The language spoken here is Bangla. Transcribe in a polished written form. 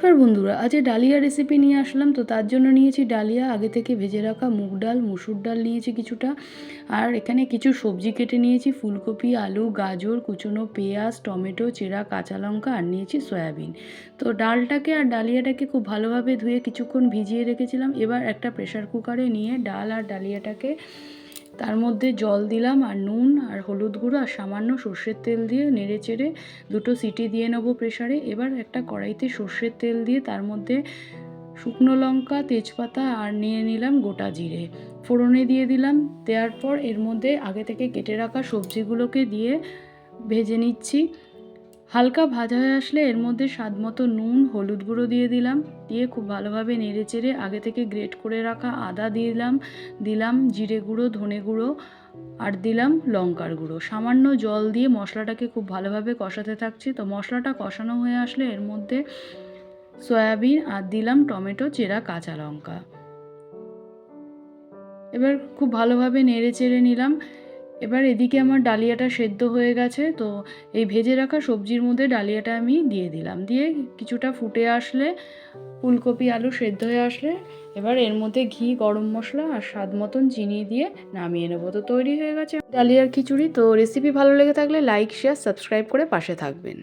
নমস্কার বন্ধুরা, আজ ডালিয়া রেসিপি নিয়ে আসলাম। তো তার জন্য নিয়েছি ডালিয়া, আগে থেকে ভেজে রাখা মুগ ডাল, মুসুর ডাল নিয়েছি কিছুটা, আর এখানে কিছু সবজি কেটে নিয়েছি, ফুলকপি, আলু, গাজর, কুচনো পেঁয়াজ, টমেটো, চেরা কাঁচা লঙ্কা, আর নিয়েছি সয়াবিন। তো ডালটাকে আর ডালিয়াটাকে খুব ভালোভাবে ধুয়ে কিছুক্ষণ ভিজিয়ে রেখেছিলাম। এবার একটা প্রেসার কুকারে নিয়ে ডাল আর ডালিয়াটাকে তার মধ্যে জল দিলাম, আর নুন আর হলুদ গুঁড়ো আর সামান্য সর্ষের তেল দিয়ে নেড়ে চেড়ে দুটো সিটি দিয়ে নেবো প্রেসারে। এবার একটা কড়াইতে সর্ষের তেল দিয়ে তার মধ্যে শুকনো লঙ্কা, তেজপাতা আর নিয়ে নিলাম গোটা জিরে, ফোড়নে দিয়ে দিলাম। দেওয়ার পর এর মধ্যে আগে থেকে কেটে রাখা সবজিগুলোকে দিয়ে ভেজে নিচ্ছি। হালকা ভাজা হয়ে আসলে এর মধ্যে স্বাদ মতো নুন, হলুদ গুঁড়ো দিয়ে দিলাম, দিয়ে খুব ভালোভাবে নেড়ে চেড়ে আগে থেকে গ্রেট করে রাখা আদা দিলাম জিরে গুঁড়ো, ধনে গুঁড়ো, আর দিলাম লঙ্কার গুঁড়ো। সামান্য জল দিয়ে মশলাটাকে খুব ভালোভাবে কষাতে থাকছি। তো মশলাটা কষানো হয়ে আসলে এর মধ্যে সয়াবিন আর দিলাম টমেটো, চেরা কাঁচা লঙ্কা। এবার খুব ভালোভাবে নেড়ে চেড়ে নিলাম। এবার এদিকে আমার ডালিয়াটা সেদ্ধ হয়ে গেছে। তো এই ভেজে রাখা সবজির মধ্যে ডালিয়াটা আমি দিয়ে দিলাম, দিয়ে কিছুটা ফুটে আসলে, ফুলকপি আলু সেদ্ধ হয়ে আসলে এবার এর মধ্যে ঘি, গরম মশলা আর স্বাদ মতন চিনি দিয়ে নামিয়ে নেবো। তো তৈরি হয়ে গেছে ডালিয়ার খিচুড়ি। তো রেসিপি ভালো লেগে থাকলে লাইক, শেয়ার, সাবস্ক্রাইব করে পাশে থাকবেন।